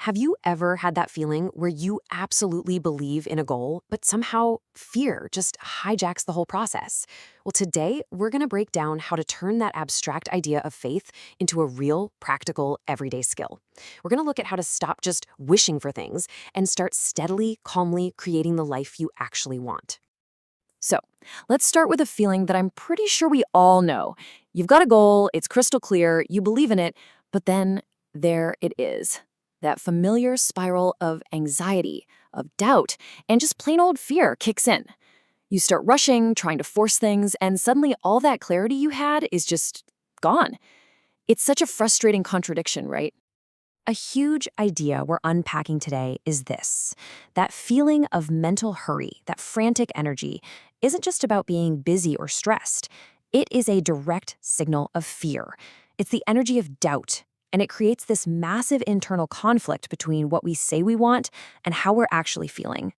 Have you ever had that feeling where you absolutely believe in a goal, but somehow fear just hijacks the whole process? Well, today we're going to break down how to turn that abstract idea of faith into a real, practical, everyday skill. We're going to look at how to stop just wishing for things and start steadily, calmly creating the life you actually want. So, let's start with a feeling that I'm pretty sure we all know. You've got a goal, it's crystal clear, you believe in it, but then there it is. That familiar spiral of anxiety, of doubt, and just plain old fear kicks in. You start rushing, trying to force things, and suddenly all that clarity you had is just gone. It's such a frustrating contradiction, right? A huge idea we're unpacking today is this. That feeling of mental hurry, that frantic energy, isn't just about being busy or stressed. It is a direct signal of fear. It's the energy of doubt, and it creates this massive internal conflict between what we say we want and how we're actually feeling.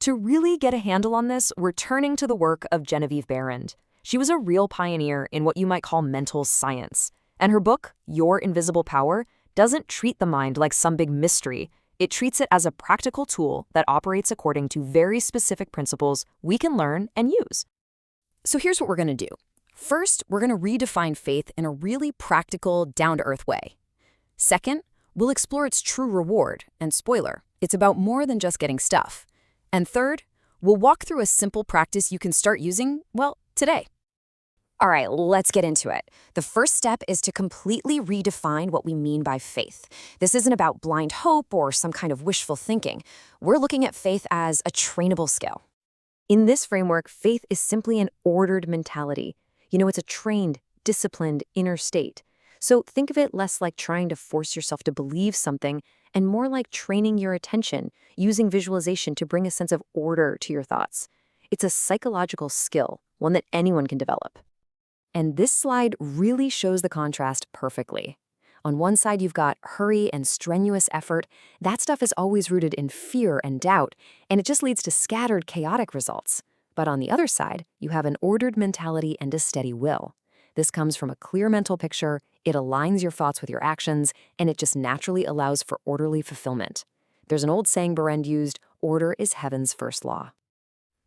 To really get a handle on this, we're turning to the work of Genevieve Behrend. She was a real pioneer in what you might call mental science, and her book, Your-Invisible Power, doesn't treat the mind like some big mystery. It treats it as a practical tool that operates according to very specific principles we can learn and use. So here's what we're going to do. First, we're going to redefine faith in a really practical, down-to-earth way. Second, we'll explore its true reward, and spoiler, it's about more than just getting stuff. And third, we'll walk through a simple practice you can start using, well, today. All right, let's get into it. The first step is to completely redefine what we mean by faith. This isn't about blind hope or some kind of wishful thinking. We're looking at faith as a trainable skill. In this framework, faith is simply an ordered mentality. It's a trained, disciplined inner state. So think of it less like trying to force yourself to believe something and more like training your attention, using visualization to bring a sense of order to your thoughts. It's a psychological skill, one that anyone can develop. And this slide really shows the contrast perfectly. On one side, you've got hurry and strenuous effort. That stuff is always rooted in fear and doubt, and it just leads to scattered, chaotic results. But on the other side, you have an ordered mentality and a steady will. This comes from a clear mental picture, it aligns your thoughts with your actions, and it just naturally allows for orderly fulfillment. There's an old saying Behrend used, order is heaven's first law.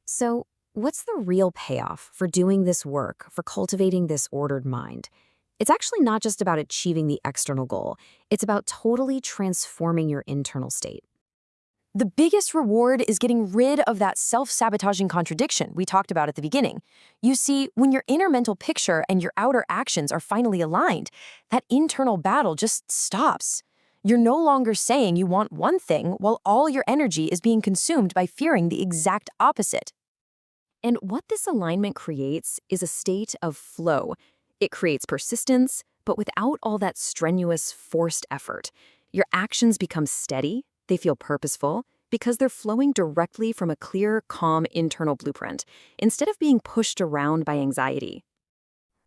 So, what's the real payoff for doing this work, for cultivating this ordered mind? It's actually not just about achieving the external goal. It's about totally transforming your internal state. The biggest reward is getting rid of that self-sabotaging contradiction we talked about at the beginning. You see, when your inner mental picture and your outer actions are finally aligned, that internal battle just stops. You're no longer saying you want one thing while all your energy is being consumed by fearing the exact opposite. And what this alignment creates is a state of flow. It creates persistence, but without all that strenuous, forced effort. Your actions become steady, they feel purposeful, because they're flowing directly from a clear, calm internal blueprint, instead of being pushed around by anxiety.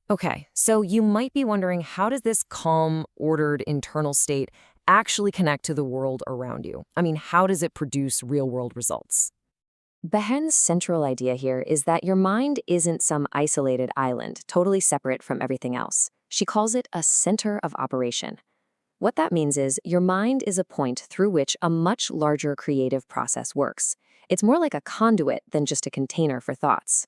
Okay, so you might be wondering, how does this calm, ordered internal state actually connect to the world around you? I mean, how does it produce real-world results? Behrend's central idea here is that your mind isn't some isolated island, totally separate from everything else. She calls it a center of operation. What that means is your mind is a point through which a much larger creative process works. It's more like a conduit than just a container for thoughts.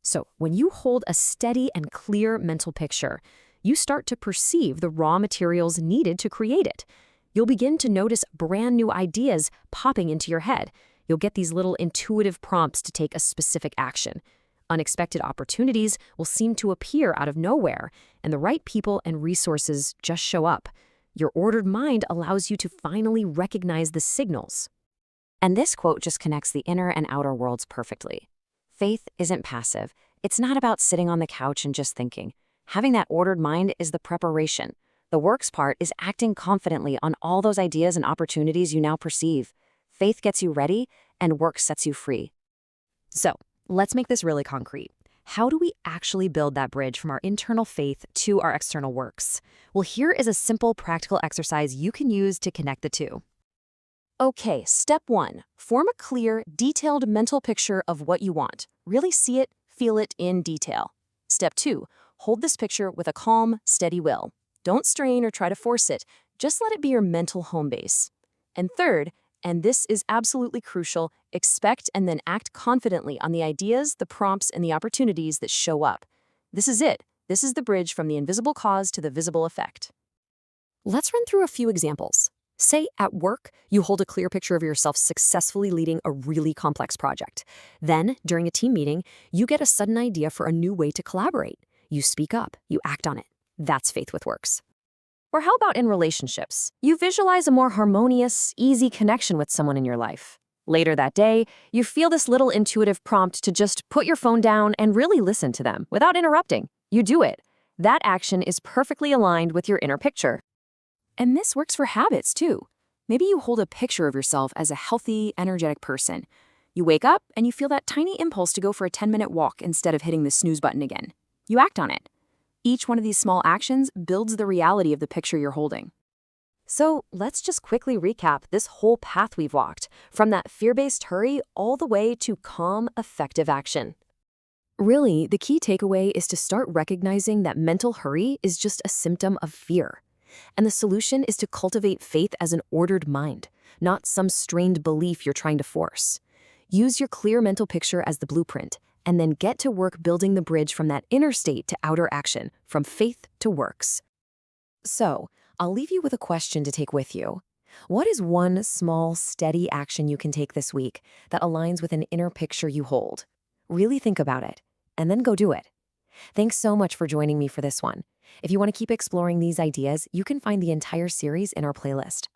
So, when you hold a steady and clear mental picture, you start to perceive the raw materials needed to create it. You'll begin to notice brand new ideas popping into your head. You'll get these little intuitive prompts to take a specific action. Unexpected opportunities will seem to appear out of nowhere, and the right people and resources just show up. Your ordered mind allows you to finally recognize the signals. And this quote just connects the inner and outer worlds perfectly. Faith isn't passive. It's not about sitting on the couch and just thinking. Having that ordered mind is the preparation. The works part is acting confidently on all those ideas and opportunities you now perceive. Faith gets you ready, and work sets you free. So, let's make this really concrete. How do we actually build that bridge from our internal faith to our external works? Well, here is a simple, practical exercise you can use to connect the two. Okay, step 1. Form a clear, detailed mental picture of what you want. Really see it, feel it in detail. Step 2. Hold this picture with a calm, steady will. Don't strain or try to force it. Just let it be your mental home base. And third, and this is absolutely crucial, expect and then act confidently on the ideas, the prompts, and the opportunities that show up. This is it. This is the bridge from the invisible cause to the visible effect. Let's run through a few examples. Say, at work, you hold a clear picture of yourself successfully leading a really complex project. Then, during a team meeting, you get a sudden idea for a new way to collaborate. You speak up, you act on it. That's faith with works. Or how about in relationships? You visualize a more harmonious, easy connection with someone in your life. Later that day, you feel this little intuitive prompt to just put your phone down and really listen to them without interrupting. You do it. That action is perfectly aligned with your inner picture. And this works for habits, too. Maybe you hold a picture of yourself as a healthy, energetic person. You wake up and you feel that tiny impulse to go for a 10-minute walk instead of hitting the snooze button again. You act on it. Each one of these small actions builds the reality of the picture you're holding. So let's just quickly recap this whole path we've walked, from that fear-based hurry all the way to calm, effective action. Really, the key takeaway is to start recognizing that mental hurry is just a symptom of fear. And the solution is to cultivate faith as an ordered mind, not some strained belief you're trying to force. Use your clear mental picture as the blueprint, and then get to work building the bridge from that inner state to outer action, from faith to works. So, I'll leave you with a question to take with you. What is one small, steady action you can take this week that aligns with an inner picture you hold? Really think about it, and then go do it. Thanks so much for joining me for this one. If you want to keep exploring these ideas, you can find the entire series in our playlist.